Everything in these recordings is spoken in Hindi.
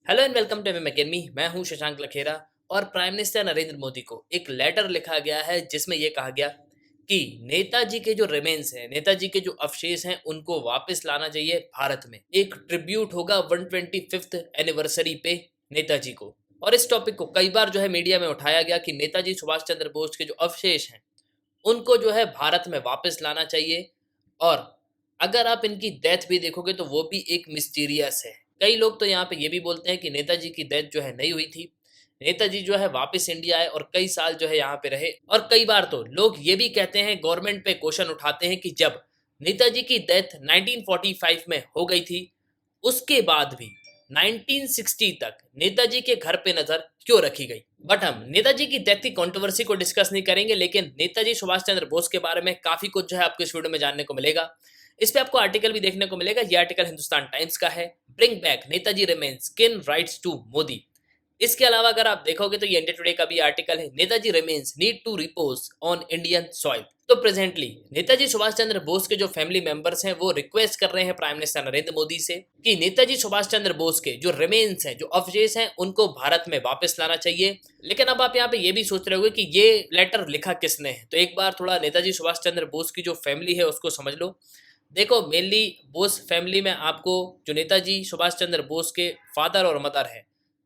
Hello and welcome to MM academy. मैं हूं शशांक लखेरा और प्राइम मिनिस्टर नरेंद्र मोदी को एक लेटर लिखा गया है जिसमें यह कहा गया कि नेताजी के जो रिमेन्स हैं, नेताजी के जो अवशेष हैं, उनको वापस लाना चाहिए भारत में। एक ट्रिब्यूट होगा 125th एनिवर्सरी पे नेताजी को। और इस टॉपिक को कई बार जो है मीडिया में उठाया गया कि नेताजी सुभाष चंद्र बोस के जो अवशेष हैं उनको जो है भारत में वापस लाना चाहिए। और अगर आप इनकी डेथ भी देखोगे तो वो भी एक मिस्टीरियस है। कई लोग तो यहाँ पे ये भी बोलते हैं कि नेताजी की डेथ जो है नहीं हुई थी, नेताजी जो है वापस इंडिया आए और कई साल जो है यहाँ पे रहे। और कई बार तो लोग ये भी कहते हैं, गवर्नमेंट पे क्वेश्चन उठाते हैं कि जब नेताजी की डेथ 1945 में हो गई थी, उसके बाद भी 1960 तक नेताजी के घर पे नजर क्यों रखी गई। बट हम नेताजी की डेथ की कंट्रोवर्सी को डिस्कस नहीं करेंगे, लेकिन नेताजी सुभाष चंद्र बोस के बारे में काफी कुछ जो है आपको इस वीडियो में जानने को मिलेगा। इस पे आपको आर्टिकल भी देखने को मिलेगा। ये आर्टिकल हिंदुस्तान टाइम्स का है। ब्रिंग बैक नेताजी रिमेन्स, किन राइट्स टू मोदी। इसके अलावा अगर आप देखोगे तो ये इंडिया टुडे का भी आर्टिकल है, Netaji remains need to repose on Indian soil. तो प्रेजेंटली नेताजी सुभाष चंद्र बोस के जो फैमिली मेंबर्स हैं वो रिक्वेस्ट कर रहे हैं प्राइम मिनिस्टर नरेंद्र मोदी से कि नेताजी सुभाष चंद्र बोस के जो रिमेन्स हैं, जो अवशेष हैं, उनको भारत में वापस लाना चाहिए। लेकिन अब आप यहाँ पे ये भी सोच रहे होंगे कि ये लेटर लिखा किसने है, तो एक बार थोड़ा नेताजी सुभाष चंद्र बोस की जो फैमिली है उसको समझ लो। देखो, मेनली बोस फैमिली में आपको जो नेताजी सुभाष चंद्र बोस के फादर और मदर है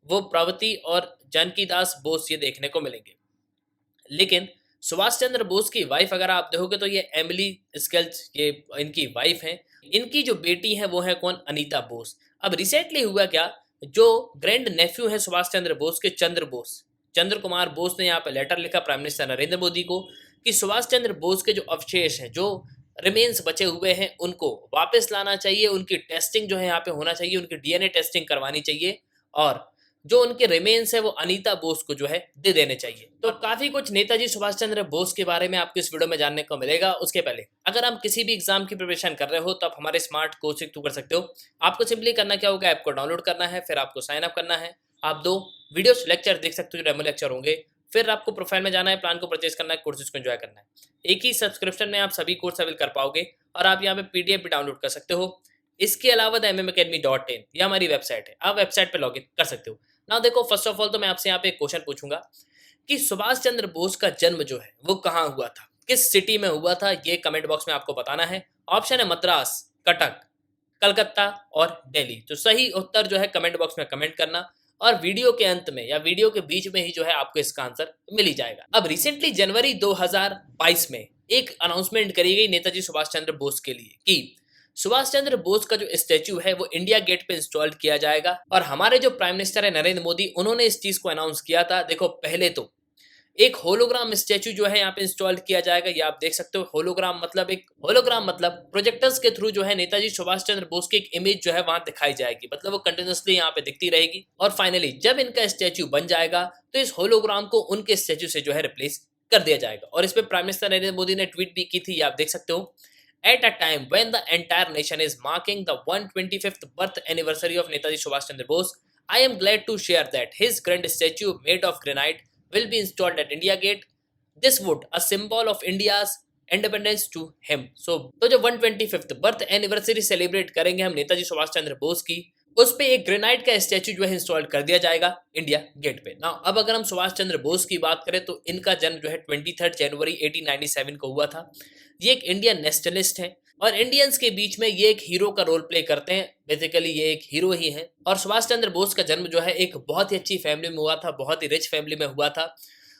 वो प्रवती और जानकी दास बोस ये देखने को मिलेंगे। लेकिन सुभाष चंद्र बोस की वाइफ अगर आप देखोगे तो ये एमिली स्केल्स, ये इनकी वाइफ हैं। इनकी जो बेटी है वो है कौन, अनीता बोस। अब रिसेंटली हुआ क्या, जो ग्रैंड नेफ्यू है सुभाष चंद्र बोस के, चंद्र बोस, चंद्र कुमार बोस ने यहाँ पे लेटर लिखा प्राइम मिनिस्टर नरेंद्र मोदी को कि सुभाष चंद्र बोस के जो अवशेष हैं, जो रिमेन्स बचे हुए हैं, उनको वापस लाना चाहिए। उनकी टेस्टिंग जो है यहाँ पे होना चाहिए, उनकी डीएनए टेस्टिंग करवानी चाहिए और जो उनके रिमेन्स है वो अनीता बोस को जो है दे देने चाहिए। तो काफी कुछ नेताजी सुभाष चंद्र बोस के बारे में आपको इस वीडियो में जानने को मिलेगा। उसके पहले अगर आप किसी भी एग्जाम की प्रिपरेशन कर रहे हो तो आप हमारे स्मार्ट कोचिंग थ्रू कर सकते हो। आपको सिंपली करना क्या होगा, ऐप को डाउनलोड करना है, फिर आपको साइन अप करना है। आप 2 वीडियोस लेक्चर देख सकते हो जो डेमो लेक्चर होंगे। फिर आपको प्रोफाइल में जाना है, प्लान को परचेज करना है, कोर्सेज को एंजॉय करना है। एक ही सब्सक्रिप्शन में आप सभी कोर्स अवेल कर पाओगे और आप यहाँ पे पीडीएफ भी डाउनलोड कर सकते हो। इसके अलावा द mmacademy.in ये हमारी वेबसाइट है, आप वेबसाइट पे लॉगिन कर सकते हो। ना देखो, फर्स्ट ऑफ ऑल तो मैं आपसे यहाँ पे एक क्वेश्चन पूछूंगा कि सुभाष चंद्र बोस का जन्म जो है वो कहाँ हुआ था, किस सिटी में हुआ था, ये कमेंट बॉक्स में आपको बताना है। ऑप्शन है मद्रास, कटक, कलकत्ता और दिल्ली। तो सही उत्तर जो है कमेंट बॉक्स में कमेंट करना और वीडियो के अंत में या वीडियो के बीच में ही जो है आपको इसका आंसर मिल ही जाएगा। अब रिसेंटली जनवरी 2022 में एक अनाउंसमेंट करी गई नेताजी सुभाष चंद्र बोस के लिए कि सुभाष चंद्र बोस का जो स्टैच्यू है वो इंडिया गेट पे इंस्टॉल किया जाएगा। और हमारे जो प्राइम मिनिस्टर है नरेंद्र मोदी, उन्होंने इस चीज को अनाउंस किया था। देखो, पहले तो एक होलोग्राम स्टैच्यू जो है यहाँ पे इंस्टॉल किया जाएगा। ये आप देख सकते हो, होलोग्राम मतलब प्रोजेक्टर्स के थ्रू जो है नेताजी सुभाष चंद्र बोस की एक इमेज जो है वहां दिखाई जाएगी, मतलब वो कंटिन्यूसली यहाँ पे दिखती रहेगी। और फाइनली जब इनका स्टैच्यू बन जाएगा तो इस होलोग्राम को उनके स्टैच्यू से जो है रिप्लेस कर दिया जाएगा। और इस पे प्राइम मिनिस्टर नरेंद्र मोदी ने ट्वीट भी की थी, आप देख सकते हो। At a time when the entire nation is marking the 125th birth anniversary of Netaji Subhash Chandra Bose, I am glad to share that his grand statue made of granite will be installed at India Gate. This would a symbol of India's independence to him. तो जो 125th बर्थ एनिवर्सरी सेलिब्रेट करेंगे हम नेताजी सुभाष चंद्र बोस की, उस पे एक ग्रेनाइट का स्टैचू जो है इंस्टॉल कर दिया जाएगा इंडिया गेट पे। नाउ अब अगर हम सुभाष चंद्र बोस की बात करें तो इनका जन्म जो है 23 जनवरी 1897 को हुआ था। ये एक इंडियन नेशनलिस्ट है और इंडियंस के बीच में ये एक हीरो का रोल प्ले करते हैं। बेसिकली ये एक हीरो ही है। और सुभाष चंद्र बोस का जन्म जो है एक बहुत ही अच्छी फैमिली में हुआ था, बहुत ही रिच फैमिली में हुआ था।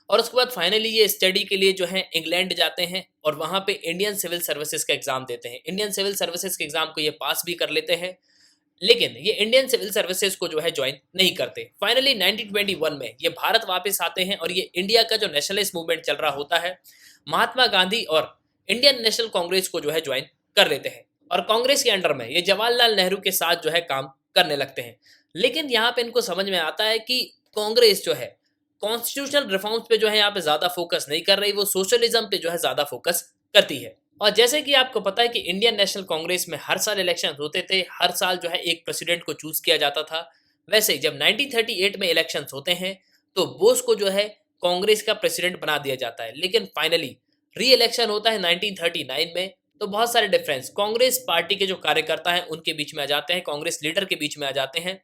और उसके बाद फाइनली ये स्टडी के लिए जो है इंग्लैंड जाते हैं और वहां पे इंडियन सिविल सर्विसेज का एग्जाम देते हैं। इंडियन सिविल सर्विसेज के एग्जाम को ये पास भी कर लेते हैं, लेकिन ये इंडियन सिविल सर्विसेज को जो है ज्वाइन नहीं करते। फाइनली 1921 में ये भारत वापस आते हैं और ये इंडिया का जो नेशनलिस्ट मूवमेंट चल रहा होता है, महात्मा गांधी और इंडियन नेशनल कांग्रेस को जो है ज्वाइन कर लेते हैं। और कांग्रेस के अंडर में ये जवाहरलाल नेहरू के साथ जो है काम करने लगते हैं। लेकिन यहाँ पे इनको समझ में आता है कि कांग्रेस जो है कॉन्स्टिट्यूशनल रिफॉर्म्स पे जो है यहाँ पे ज्यादा फोकस नहीं कर रही, वो सोशलिज्म पे जो है ज्यादा फोकस करती है। और जैसे कि आपको पता है कि इंडियन नेशनल कांग्रेस में हर साल इलेक्शन होते थे, हर साल जो है एक प्रेसिडेंट को चूज किया जाता था। वैसे जब 1938 में इलेक्शन होते हैं तो बोस को जो है कांग्रेस का प्रेसिडेंट बना दिया जाता है। लेकिन फाइनली री इलेक्शन होता है 1939 में, तो बहुत सारे डिफरेंस कांग्रेस पार्टी के जो कार्यकर्ता हैं उनके बीच में आ जाते हैं, कांग्रेस लीडर के बीच में आ जाते हैं।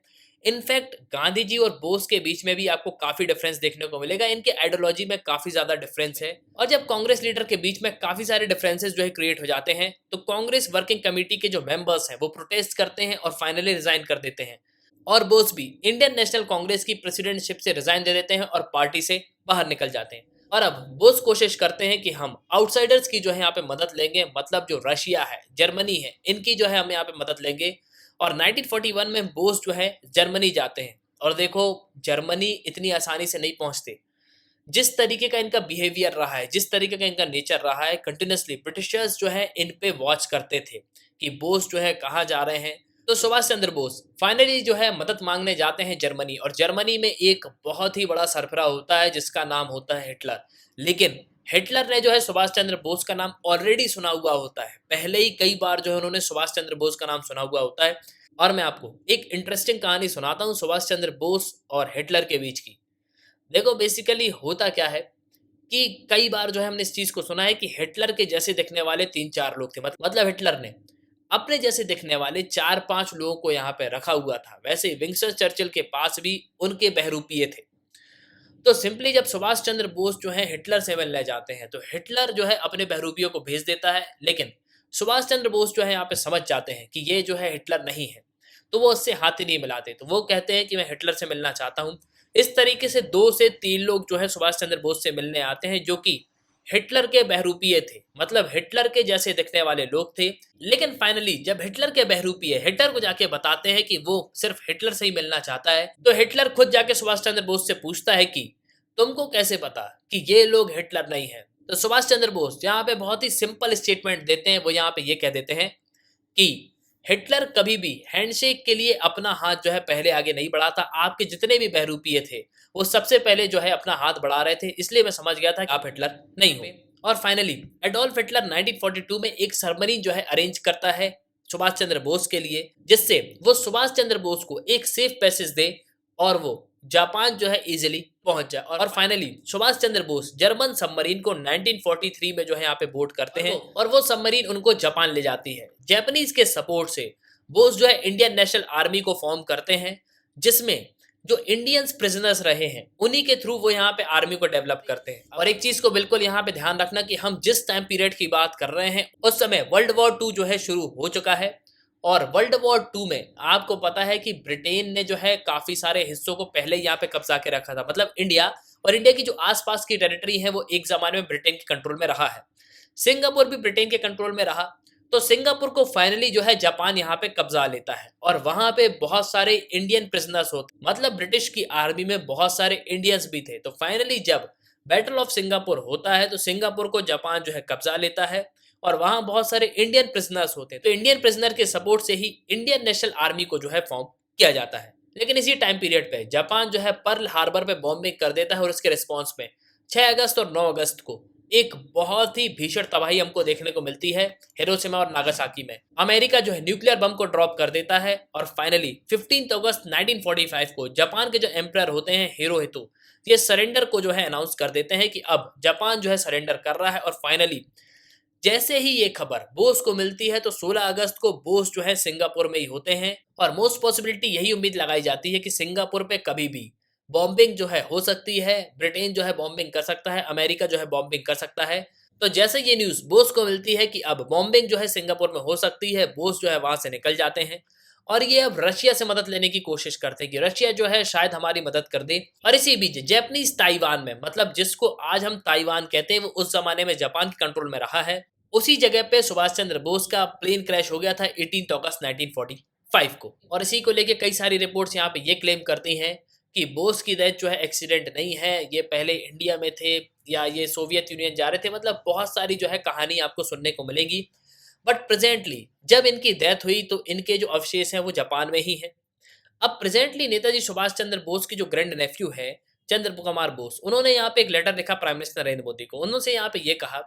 इनफैक्ट गांधी जी और बोस के बीच में भी आपको काफी डिफरेंस देखने को मिलेगा, इनके आइडियोलॉजी में काफी ज्यादा डिफरेंस है। और जब कांग्रेस लीडर के बीच में काफी सारे डिफरेंसेस जो है क्रिएट हो जाते हैं, तो कांग्रेस वर्किंग कमेटी के जो मेंबर्स हैं वो प्रोटेस्ट करते हैं और फाइनली रिजाइन कर देते हैं। और बोस भी इंडियन नेशनल कांग्रेस की प्रेसिडेंटशिप से रिजाइन दे देते हैं और पार्टी से बाहर निकल जाते हैं। और अब बोस कोशिश करते हैं कि हम आउटसाइडर्स की जो है यहाँ पे मदद लेंगे, मतलब जो रशिया है, जर्मनी है, इनकी जो है हम यहाँ पे मदद लेंगे। और 1941 में बोस जो है जर्मनी जाते हैं। और देखो, जर्मनी इतनी आसानी से नहीं पहुंचते। जिस तरीके का इनका बिहेवियर रहा है, जिस तरीके का इनका नेचर रहा है, कंटिन्यूसली ब्रिटिशर्स जो है इन पे वॉच करते थे कि बोस जो है कहाँ जा रहे हैं। तो सुभाष चंद्र बोस फाइनली जो है मदद मांगने जाते हैं जर्मनी, और जर्मनी में एक बहुत ही बड़ा सरबराह होता है जिसका नाम होता है हिटलर। लेकिन हिटलर ने जो है सुभाष चंद्र बोस का नाम ऑलरेडी सुना हुआ होता है, पहले ही कई बार जो है उन्होंने सुभाष चंद्र बोस का नाम सुना हुआ होता है। और मैं आपको एक इंटरेस्टिंग कहानी सुनाता हूँ सुभाष चंद्र बोस और हिटलर के बीच की। देखो, बेसिकली होता क्या है कि कई बार जो है हमने इस चीज को सुना है कि हिटलर के जैसे दिखने वाले 3-4 लोग थे। मतलब हिटलर ने अपने जैसे दिखने वाले 4-5 लोगों को यहाँ पे रखा हुआ था। वैसे ही विंस्टन चर्चिल के पास भी उनके बहरूपीये थे। तो सिंपली जब सुभाष चंद्र बोस जो है हिटलर से मिलने जाते हैं, तो हिटलर जो है अपने बहरूपियों को भेज देता है। लेकिन सुभाष चंद्र बोस जो है यहाँ पे समझ जाते हैं कि ये जो है हिटलर नहीं है, तो वो उससे हाथ ही नहीं मिलाते। तो वो कहते हैं कि मैं हिटलर से मिलना चाहता हूँ। इस तरीके से 2 से 3 लोग जो है सुभाष चंद्र बोस से मिलने आते हैं, जो कि हिटलर के बहरूपिये थे, मतलब हिटलर के जैसे दिखने वाले लोग थे। लेकिन फाइनली जब हिटलर के बहरूपिये हिटलर को जाके बताते हैं कि वो सिर्फ हिटलर से ही मिलना चाहता है, तो हिटलर खुद जाके सुभाष चंद्र बोस से पूछता है कि तुमको कैसे पता कि ये लोग हिटलर नहीं है। तो सुभाष चंद्र बोस यहाँ पे बहुत ही सिंपल स्टेटमेंट देते हैं। वो यहाँ पे ये कह देते हैं कि हिटलर कभी भी हैंडशेक के लिए अपना हाथ जो है पहले आगे नहीं बढ़ाता। आपके जितने भी बहरूपिये थे वो सबसे पहले जो है अपना हाथ बढ़ा रहे थे, इसलिए मैं समझ गया था कि आप हिटलर नहीं हो। और फाइनली एडोल्फ हिटलर 1942 में एक सबमरीन जो है अरेंज करता है सुभाष चंद्र बोस के लिए, जिससे वो सुभाष चंद्र बोस को एक सेफ पैसेज दे और वो जापान जो है इजीली पहुंच जाए। और finally Subhash Chandra Bose German submarine को 1943 में जो है यहाँ पे बोर्ड करते हैं, और वो सबमरीन उनको जापान ले जाती है। जापानीज के सपोर्ट से बोस जो है इंडियन नेशनल आर्मी को फॉर्म करते हैं, जिसमें जो इंडियंस प्रिजनर्स रहे हैं उन्हीं के थ्रू वो यहाँ पे आर्मी को डेवलप करते हैं। और एक चीज को बिल्कुल यहाँ पे ध्यान रखना कि हम जिस टाइम पीरियड की बात कर रहे हैं उस समय वर्ल्ड वॉर 2 जो है शुरू हो चुका है। और वर्ल्ड वॉर 2 में आपको पता है कि ब्रिटेन ने जो है काफी सारे हिस्सों को पहले यहाँ पे कब्जा के रखा था। मतलब इंडिया और इंडिया की जो आसपास की टेरिटरी है वो एक जमाने में ब्रिटेन के कंट्रोल में रहा है। सिंगापुर भी ब्रिटेन के कंट्रोल में रहा। तो सिंगापुर को फाइनली जो है जापान यहाँ पे कब्जा लेता है, और वहां पे बहुत सारे इंडियन प्रिजनर्स होते, मतलब ब्रिटिश की आर्मी में बहुत सारे इंडियंस भी थे। तो फाइनली जब बैटल ऑफ सिंगापुर होता है तो सिंगापुर को जापान जो है कब्जा लेता है, और वहां बहुत सारे इंडियन प्रिजनर्स होते हैं। तो इंडियन प्रिजनर के सपोर्ट से ही इंडियन नेशनल आर्मी को जो है फॉर्म किया जाता है। लेकिन इसी टाइम पीरियड पे जापान जो है पर्ल हार्बर पे बॉम्बिंग कर देता है, और उसके रिस्पॉन्स में 6 अगस्त और 9 अगस्त को एक बहुत ही भीषण तबाही हमको देखने को मिलती है हिरोशिमा और नागासाकी में। अमेरिका जो है न्यूक्लियर बम को ड्रॉप कर देता है, और फाइनली 15 अगस्त 1945 को जापान के जो एम्परर होते हैं हिरोहितो, ये सरेंडर को जो है अनाउंस कर देते हैं कि अब जापान जो है सरेंडर कर रहा है। और फाइनली जैसे ही ये खबर बोस को मिलती है तो 16 अगस्त को बोस जो है सिंगापुर में ही होते हैं, और मोस्ट पॉसिबिलिटी यही उम्मीद लगाई जाती है कि सिंगापुर पे कभी भी बॉम्बिंग जो है हो सकती है। ब्रिटेन जो है बॉम्बिंग कर सकता है, अमेरिका जो है बॉम्बिंग कर सकता है। तो जैसे ये न्यूज बोस को मिलती है कि अब बॉम्बिंग जो है सिंगापुर में हो सकती है, बोस जो है वहां से निकल जाते हैं, और ये अब रशिया से मदद लेने की कोशिश करते हैं कि रशिया जो है शायद हमारी मदद कर दे। और इसी बीच जापानीज ताइवान में, मतलब जिसको आज हम ताइवान कहते हैं, वो उस जमाने में जापान के कंट्रोल में रहा है। उसी जगह पे सुभाष चंद्र बोस का प्लेन क्रैश हो गया था 18 अगस्त 1945 को। और इसी को लेके कई सारी रिपोर्ट्स यहाँ पे ये क्लेम करती हैं कि बोस की डेथ जो है एक्सीडेंट नहीं है, ये पहले इंडिया में थे या ये सोवियत यूनियन जा रहे थे। मतलब बहुत सारी जो है कहानी आपको सुनने को मिलेगी। बट प्रेजेंटली जब इनकी डेथ हुई तो इनके जो अवशेष हैं वो जापान में ही हैं। अब प्रेजेंटली नेताजी सुभाष चंद्र बोस की जो ग्रैंड नेफ्यू है चंद्र कुमार बोस, उन्होंने यहाँ पे एक लेटर लिखा प्राइम मिनिस्टर नरेंद्र मोदी को। उन्होंने यहाँ पे ये कहा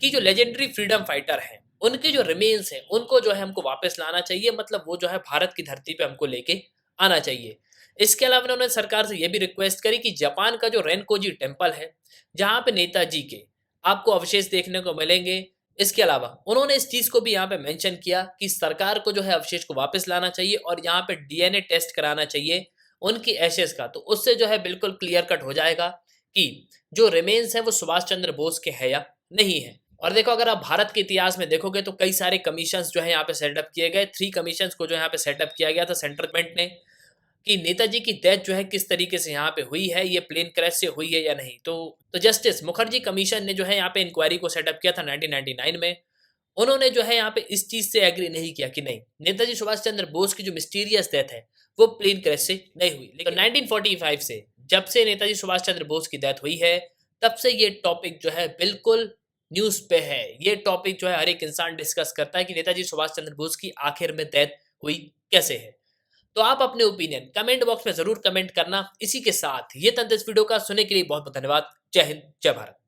कि जो लेजेंडरी फ्रीडम फाइटर हैं उनके जो रिमेन्स हैं उनको जो है हमको वापस लाना चाहिए, मतलब वो जो है भारत की धरती पे हमको लेके आना चाहिए। इसके अलावा उन्होंने सरकार से यह भी रिक्वेस्ट करी कि जापान का जो रेनकोजी टेम्पल है, जहाँ पे नेताजी के आपको अवशेष देखने को मिलेंगे, इसके अलावा उन्होंने इस चीज़ को भी यहाँ पे मेंशन किया कि सरकार को जो है अवशेष को वापस लाना चाहिए और यहाँ पे डीएनए टेस्ट कराना चाहिए उनकी एशेज़ का। तो उससे जो है बिल्कुल क्लियर कट हो जाएगा कि जो रिमेन्स हैं वो सुभाष चंद्र बोस के हैं या नहीं है। और देखो, अगर आप भारत के इतिहास में देखोगे तो कई सारे कमीशंस जो है यहाँ पे सेटअप किए गए। 3 कमीशंस को जो यहाँ पे सेटअप किया गया था सेंट्रल गवर्नमेंट ने, कि नेताजी की डेथ जो है किस तरीके से यहाँ पे हुई है, ये प्लेन क्रैश से हुई है या नहीं। तो जस्टिस मुखर्जी कमीशन ने जो है यहाँ पे इंक्वायरी को सेटअप किया था 1999 में। उन्होंने जो है यहाँ पे इस चीज़ से एग्री नहीं किया कि नहीं, नेताजी सुभाष चंद्र बोस की जो मिस्टीरियस डेथ है वो प्लेन क्रैश से नहीं हुई। लेकिन 1945 से जब से नेताजी सुभाष चंद्र बोस की डेथ हुई है, तब से ये टॉपिक जो है बिल्कुल न्यूज़ पे है। ये टॉपिक जो है हर एक इंसान डिस्कस करता है कि नेताजी सुभाष चंद्र बोस की आखिर में डेथ हुई कैसे है। तो आप अपने ओपिनियन कमेंट बॉक्स में ज़रूर कमेंट करना। इसी के साथ ये तंत्र इस वीडियो का सुनने के लिए बहुत बहुत धन्यवाद। जय हिंद, जय भारत।